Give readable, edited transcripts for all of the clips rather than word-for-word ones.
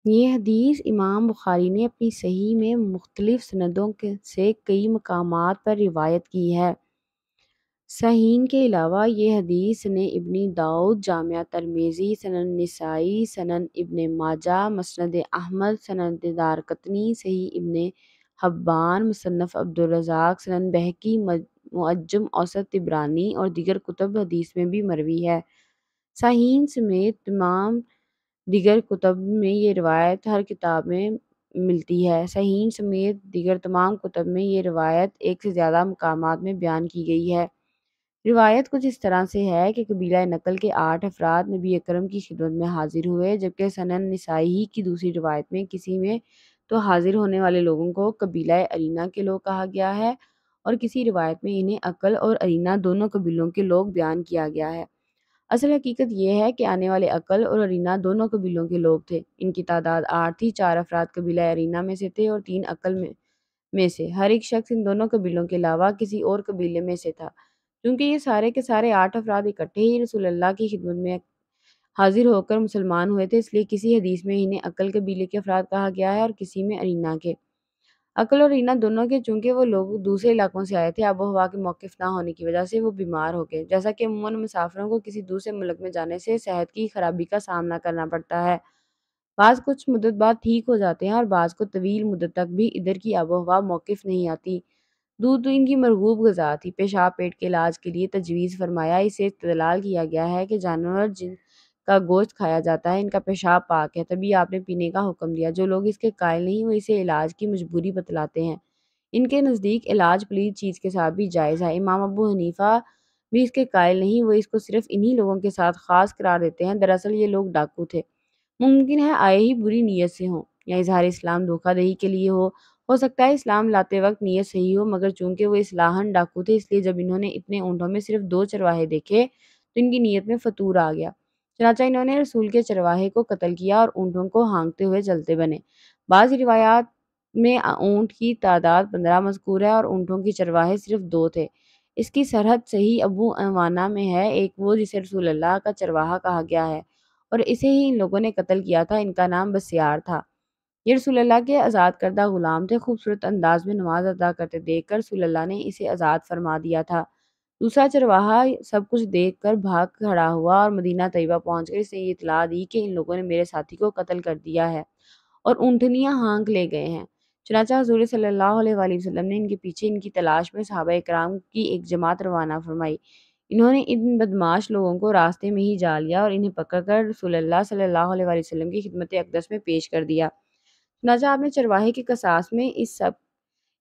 یہ حدیث امام بخاری نے اپنی صحیح میں مختلف سندوں سے کئی مقامات پر روایت کی ہے۔ صحیحین کے علاوہ یہ حدیث سنن ابن داؤد، جامع ترمذی، سنن نسائی، سنن ابن ماجہ، مسند احمد، سنن دارقطنی، صحیح ابن حبان، مصنف عبدالرزاق، سنن بہقی، معجم اوسط طبرانی اور دیگر کتب حدیث میں بھی مروی ہے۔ صحیحین سمیت تمام دیگر کتب میں یہ روایت ہر کتاب میں ملتی ہے۔ صحیحین سمیت دیگر تمام کتب میں یہ روایت ایک سے زیادہ مقامات میں بیان کی گئی ہے۔ روایت کچھ اس طرح سے ہے کہ قبیلہ نقل کے 8 افراد نبی اکرم کی خدمت میں حاضر ہوئے، جبکہ سنن نسائی کی دوسری روایت میں کسی میں تو حاضر ہونے والے لوگوں کو قبیلہ ارینہ کے لوگ کہا گیا ہے اور کسی روایت میں انہیں عقل اور ارینہ دونوں قبیلوں کے لوگ بیان کیا گیا ہے۔ اصل حقیقت یہ ہے کہ آنے والے عقل اور ارینہ دونوں قبیلوں کے لوگ تھے۔ ان کی تعداد 8 تھی، 4 افراد قبیلہ ارینہ میں سے تھے اور 3 عقل میں سے۔ ہر ایک شخص ان دونوں قبیلوں کے علاوہ کسی اور قبیلے میں سے تھا۔ چونکہ یہ سارے کے سارے 8 افراد اکٹھے ہی رسول اللہ کی خدمت میں حاضر ہو کر مسلمان ہوئے تھے، اس لیے کسی حدیث میں انہیں عقل قبیلے کے افراد کہا گیا ہے اور کسی میں ارینہ کے۔ عقل اور ارینہ دونوں کے چونکہ وہ لوگ دوسرے علاقوں سے آئے تھے، آب و ہوا کے موقف نہ ہونے کی وجہ سے وہ بیمار ہو گئے، جیسا کہ عموماً مسافروں کو کسی دوسرے ملک میں جانے سے صحت کی خرابی کا سامنا کرنا پڑتا ہے۔ بعض کچھ مدت بعد ٹھیک ہو جاتے ہیں اور بعض کو طویل مدت تک بھی ادھر کی آب و ہوا موقف نہیں آتی۔ دودھ تو ان کی مرغوب غذا تھی۔ پیشاب پیٹ کے علاج کے لیے تجویز فرمایا۔ اسے استدلال کیا گیا ہے کہ جانور جن کا گوشت کھایا جاتا ہے ان کا پیشاب پاک ہے، تبھی آپ نے پینے کا حکم دیا۔ جو لوگ اس کے قائل نہیں وہ اسے علاج کی مجبوری بتلاتے ہیں۔ ان کے نزدیک علاج پلید چیز کے ساتھ بھی جائز ہے۔ امام ابو حنیفہ بھی اس کے قائل نہیں، وہ اس کو صرف انہی لوگوں کے ساتھ خاص قرار دیتے ہیں۔ دراصل یہ لوگ ڈاکو تھے، ممکن ہے آئے ہی بری نیت سے ہوں یا اظہار اسلام دھوکہ دہی کے لیے ہو سکتا ہے اسلام لاتے وقت نیت صحیح ہو، مگر چونکہ وہ اصلاحاً ڈاکو تھے اس لیے جب انہوں نے اتنے اونٹوں میں صرف 2 چرواہے دیکھے تو ان کی نیت میں فطور آ گیا، چنانچہ انہوں نے رسول کے چرواہے کو قتل کیا اور اونٹوں کو ہانکتے ہوئے چلتے بنے۔ بعض روایات میں اونٹ کی تعداد 15 مذکور ہے اور اونٹوں کی چرواہے صرف 2 تھے۔ اس کی سرحد صحیح ابو عوانہ میں ہے، ایک وہ جسے رسول اللہ کا چرواہا کہا گیا ہے اور اسے ہی ان لوگوں نے قتل کیا تھا، ان کا نام بسیار تھا۔ یہ رسول اللہ کے آزاد کردہ غلام تھے، خوبصورت انداز میں نماز ادا کرتے دیکھ کر رسول اللہ نے اسے آزاد فرما دیا تھا۔ دوسرا چرواہا سب کچھ دیکھ کر بھاگ کھڑا ہوا اور مدینہ طیبہ پہنچ کر اسے یہ اطلاع دی کہ ان لوگوں نے میرے ساتھی کو قتل کر دیا ہے اور اونٹنیاں ہانک لے گئے ہیں۔ چنانچہ حضور صلی اللہ علیہ وآلہ وسلم نے ان کے پیچھے ان کی تلاش میں صحابہ اکرام کی ایک جماعت روانہ فرمائی۔ انہوں نے ان بدمعاش لوگوں کو راستے میں ہی جا لیا اور انہیں پکڑ کر رسول اللہ صلی اللہ علیہ وآلہ وسلم کی خدمت اقدس میں پیش کر دیا۔ چنانچہ آپ نے چرواہے کے قصاص میں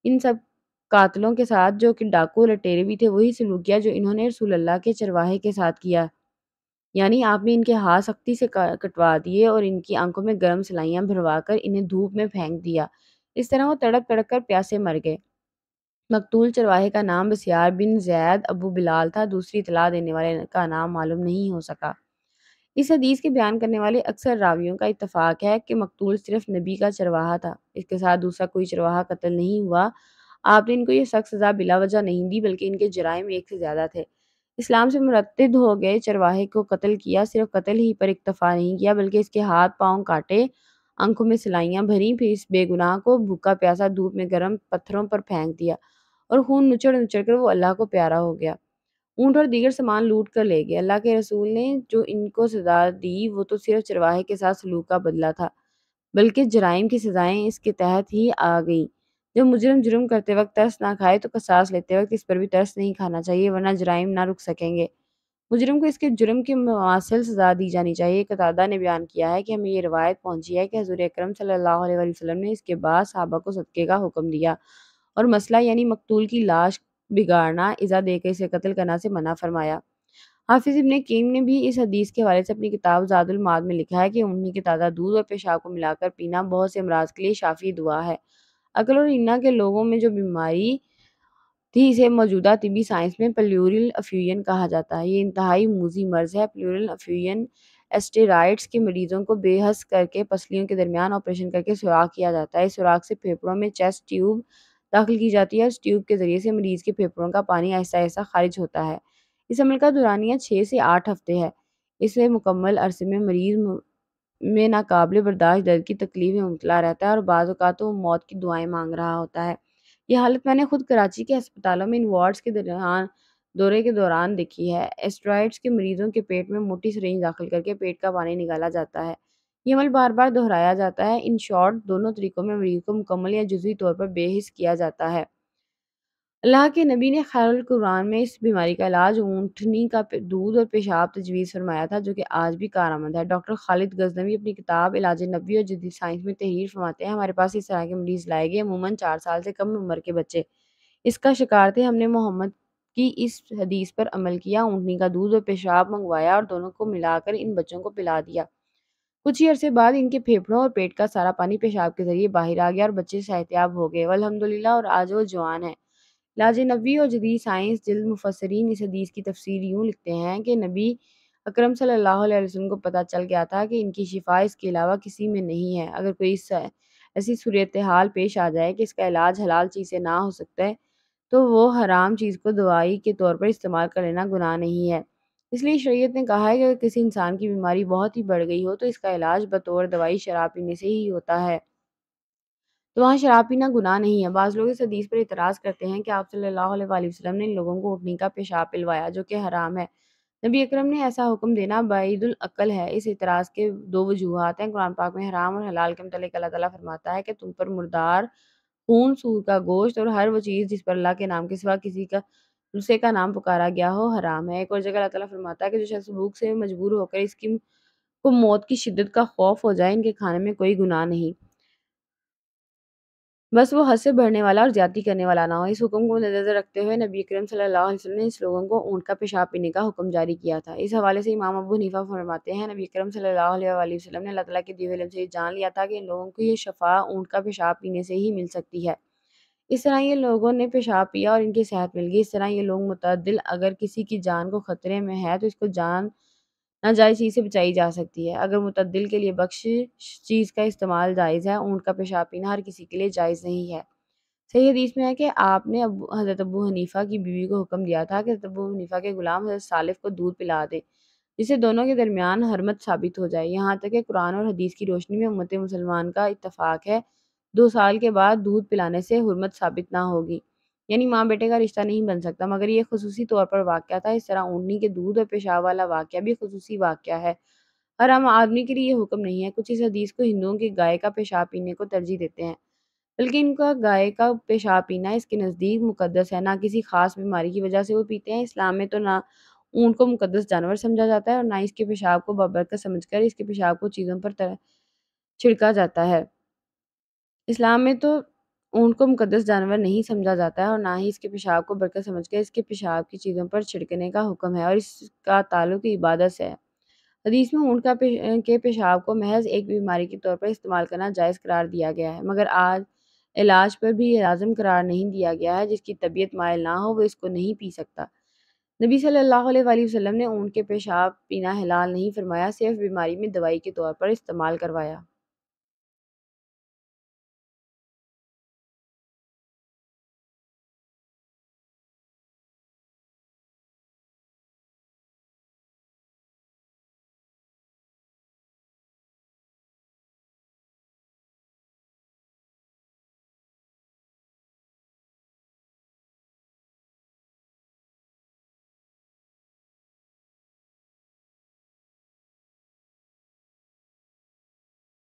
ان سب قاتلوں کے ساتھ جو کہ ڈاکو لٹیرے بھی تھے وہی سلوک کیا جو انہوں نے رسول اللہ کے چرواہے کے ساتھ کیا، یعنی آپ نے ان کے ہاتھ سختی سے کٹوا دیے اور ان کی آنکھوں میں گرم سلائیاں بھروا کر انہیں دھوپ میں پھینک دیا۔ اس طرح وہ تڑپ تڑپ کر پیاسے مر گئے۔ مقتول چرواہے کا نام بسیار بن زید ابو بلال تھا، دوسری اطلاع دینے والے کا نام معلوم نہیں ہو سکا۔ اس حدیث کے بیان کرنے والے اکثر راویوں کا اتفاق ہے کہ مقتول صرف نبی کا چرواہا تھا، اس کے ساتھ دوسرا کوئی چرواہا قتل نہیں ہوا۔ آپ نے ان کو یہ سخت سزا بلا وجہ نہیں دی بلکہ ان کے جرائم ایک سے زیادہ تھے۔ اسلام سے مرتد ہو گئے چرواہے کو قتل کیا، صرف قتل ہی پر اکتفا نہیں کیا بلکہ اس کے ہاتھ پاؤں کاٹے، آنکھوں میں سلائیاں بھریں، پھر اس بے گناہ کو بھوکا پیاسا دھوپ میں گرم پتھروں پر پھینک دیا اور خون نچڑ نچڑ کر وہ اللہ کو پیارا ہو گیا۔ اونٹ اور دیگر سامان لوٹ کر لے گئے۔ اللہ کے رسول نے جو ان کو سزا دی وہ تو صرف چرواہے کے ساتھ سلوک کا بدلہ تھا، بلکہ جرائم کی سزائیں اس کے تحت ہی آ گئیں۔ جو مجرم جرم کرتے وقت ترس نہ کھائے تو قصاص لیتے وقت اس پر بھی ترس نہیں کھانا چاہیے، ورنہ جرائم نہ رک سکیں گے۔ مجرم کو اس کے جرم کی مماثل سزا دی جانی چاہیے۔ قتادہ نے بیان کیا ہے کہ ہمیں یہ روایت پہنچی ہے کہ حضور اکرم صلی اللہ علیہ وآلہ وسلم نے اس کے بعد صحابہ کو صدقے کا حکم دیا اور مسئلہ یعنی مقتول کی لاش بگاڑنا، ایذا دے کے اسے قتل کرنا سے منع فرمایا۔ حافظ ابن قیم نے بھی اس حدیث کے حوالے سے اپنی کتاب زاد المعاد میں لکھا ہے کہ اونٹنی کے تازہ دودھ اور پیشاب کو ملا کر پینا بہت سے امراض کے لیے شافی دعا ہے۔ عقل اور ارینہ کے لوگوں میں جو بیماری تھی اسے موجودہ طبی سائنس میں پلیورل افیوژن کہا جاتا ہے۔ یہ انتہائی موذی مرض ہے۔ پلیورل افیوژن اسٹیرائڈز کے مریضوں کو بے حس کر کے پسلیوں کے درمیان آپریشن کر کے سوراخ کیا جاتا ہے۔ اس سوراخ سے پھیپھڑوں میں چیسٹ ٹیوب داخل کی جاتی ہے اور اس ٹیوب کے ذریعے سے مریض کے پھیپھڑوں کا پانی آہستہ آہستہ خارج ہوتا ہے۔ اس عمل کا دورانیہ 6 سے 8 ہفتے ہے۔ اس سے مکمل عرصے میں مریض میں ناقابل برداشت درد کی تکلیف میں مبتلا رہتا ہے اور بعض اوقات وہ موت کی دعائیں مانگ رہا ہوتا ہے۔ یہ حالت میں نے خود کراچی کے ہسپتالوں میں ان وارڈز کے دورے کے دوران دیکھی ہے۔ اسٹرائڈز کے مریضوں کے پیٹ میں موٹی سرنج داخل کر کے پیٹ کا پانی نکالا جاتا ہے۔ یہ عمل بار بار دہرایا جاتا ہے۔ ان شارٹ، دونوں طریقوں میں مریض کو مکمل یا جزوی طور پر بے حس کیا جاتا ہے۔ اللہ کے نبی نے خیر القرآن میں اس بیماری کا علاج اونٹنی کا دودھ اور پیشاب تجویز فرمایا تھا، جو کہ آج بھی کارآمد ہے۔ ڈاکٹر خالد غزنوی اپنی کتاب علاج نبوی اور جدید سائنس میں تحریر فرماتے ہیں، ہمارے پاس اس طرح کے مریض لائے گئے، عموماً 4 سال سے کم عمر کے بچے۔ اس کا شکار تھے۔ ہم نے محمد کی اس حدیث پر عمل کیا، اونٹنی کا دودھ اور پیشاب منگوایا اور دونوں کو ملا کر ان بچوں کو پلا دیا۔ کچھ ہی عرصے بعد ان کے پھیپھڑوں اور پیٹ کا سارا پانی پیشاب کے ذریعے باہر آ گیا اور بچے صحتیاب ہو گئے، والحمدللہ، اور آج وہ جوان ہیں۔ علاج نبوی اور جدید سائنس جلد مفسرین اس حدیث کی تفسیر یوں لکھتے ہیں کہ نبی اکرم صلی اللہ علیہ وسلم کو پتہ چل گیا تھا کہ ان کی شفا اس کے علاوہ کسی میں نہیں ہے۔ اگر کوئی ایسی صورتحال پیش آ جائے کہ اس کا علاج حلال چیز سے نہ ہو سکتا ہے تو وہ حرام چیز کو دوائی کے طور پر استعمال کر لینا گناہ نہیں ہے۔ اس لیے شریعت نے کہا ہے کہ اگر کسی انسان کی بیماری بہت ہی بڑھ گئی ہو تو اس کا علاج بطور دوائی شراب پینے سے ہی ہوتا ہے، تو وہاں شراب پینا گناہ نہیں ہے۔ بعض لوگ اس حدیث پر اعتراض کرتے ہیں کہ آپ صلی اللہ علیہ وآلہ وسلم نے ان لوگوں کو اونٹنی کا پیشاب پلوایا، جو کہ حرام ہے۔ نبی اکرم نے ایسا حکم دینا بعید العقل ہے۔ اس اعتراض کے 2 وجوہات ہیں۔ قرآن پاک میں حرام اور حلال کے متعلق اللہ تعالیٰ فرماتا ہے کہ تم پر مردار خون، سور کا گوشت اور ہر وہ چیز جس پر اللہ کے نام کے سوا کسی کا دوسرے کا نام پکارا گیا ہو حرام ہے۔ ایک اور جگہ اللہ تعالیٰ فرماتا ہے کہ جو شخص بھوک سے مجبور ہو کر اس کی کو موت کی شدت کا خوف ہو جائے، ان کے کھانے میں کوئی گناہ نہیں، بس وہ حد سے بڑھنے والا اور زیادتی کرنے والا نہ ہو۔ اس حکم کو نظر رکھتے ہوئے نبی کریم صلی اللہ علیہ وسلم نے اس لوگوں کو اونٹ کا پیشاب پینے کا حکم جاری کیا تھا۔ اس حوالے سے امام ابو حنیفہ فرماتے ہیں، نبی کریم صلی اللہ علیہ وآلہ وسلم نے اللہ تعالیٰ کے دیے ہوئے علم سے یہ جان لیا تھا کہ ان لوگوں کو یہ شفا اونٹ کا پیشاب پینے سے ہی مل سکتی ہے۔ اس طرح یہ لوگوں نے پیشاب پیا اور ان کی صحت مل گئی۔ اس طرح یہ لوگ متعدل، اگر کسی کی جان کو خطرے میں ہے تو اس کو جان ناجائز چیز سے بچائی جا سکتی ہے۔ اگر متعدل کے لیے بخشش چیز کا استعمال جائز ہے، اونٹ کا پیشاب پینا ہر کسی کے لیے جائز نہیں ہے۔ صحیح حدیث میں ہے کہ آپ نے حضرت ابو حنیفہ کی بیوی کو حکم دیا تھا کہ حضرت ابو حنیفہ کے غلام حضرت سالف کو دودھ پلا دے، جس سے دونوں کے درمیان حرمت ثابت ہو جائے۔ یہاں تک کہ قرآن اور حدیث کی روشنی میں امت مسلمان کا اتفاق ہے 2 سال کے بعد دودھ پلانے سے حرمت ثابت نہ ہوگی، یعنی ماں بیٹے کا رشتہ نہیں بن سکتا، مگر یہ خصوصی طور پر واقعہ تھا۔ اس طرح اونٹنی کے دودھ اور پیشاب والا واقعہ بھی خصوصی واقعہ ہے، ہر عام آدمی کے لیے یہ حکم نہیں ہے۔ کچھ اس حدیث کو ہندوؤں کی گائے کا پیشاب پینے کو ترجیح دیتے ہیں، بلکہ ان کا گائے کا پیشاب پینا اس کے نزدیک مقدس ہے، نہ کسی خاص بیماری کی وجہ سے وہ پیتے ہیں۔ اسلام میں تو نہ اونٹ کو مقدس جانور سمجھا جاتا ہے اور نہ اس کے پیشاب کو بابرکت سمجھ کر اس کے پیشاب کو چیزوں پر چھڑکا جاتا ہے۔ اسلام میں تو اونٹ کو مقدس جانور نہیں سمجھا جاتا ہے اور نہ ہی اس کے پیشاب کو برکت سمجھ کر اس کے پیشاب کی چیزوں پر چھڑکنے کا حکم ہے، اور اس کا تعلق عبادت سے ہے۔ حدیث میں اونٹ کے پیشاب کو محض ایک بیماری کے طور پر استعمال کرنا جائز قرار دیا گیا ہے، مگر آج علاج پر بھی یہ لازم قرار نہیں دیا گیا ہے۔ جس کی طبیعت مائل نہ ہو وہ اس کو نہیں پی سکتا۔ نبی صلی اللہ علیہ وآلہ وسلم نے اونٹ کے پیشاب پینا حلال نہیں فرمایا، صرف بیماری میں دوائی کے طور پر استعمال کروایا۔